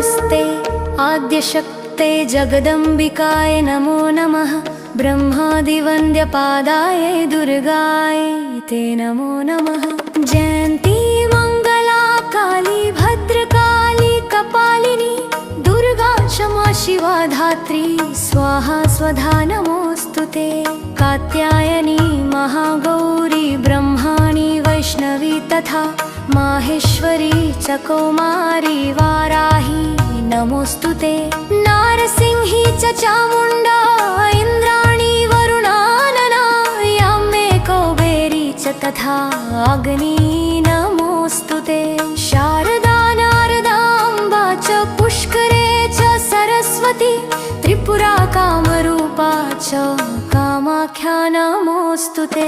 नमस्ते आद्यशक्ते जगदम्बिकाय नमो नमः ब्रह्मादिवन्द्यपादाय दुर्गाय ते नमो नमः जयन्ती मङ्गला काली भद्रकाली कपालिनी दुर्गा क्षमा शिवा धात्री स्वाहा स्वधा नमोऽस्तुते कात्यायनी महागौरी ब्रह्माणी वैष्णवी तथा माहेश्वरी च कौमारी वाराही नमोऽस्तुते नारसिंही च चामुण्डा इन्द्राणी वरुणानना याम्ये कौबेरी च तथा अग्नी नमोऽस्तुते शारदा नारदाम्बा च पुष्करे च सरस्वती त्रिपुरा कामरूपा च कामाख्या नमोऽस्तुते।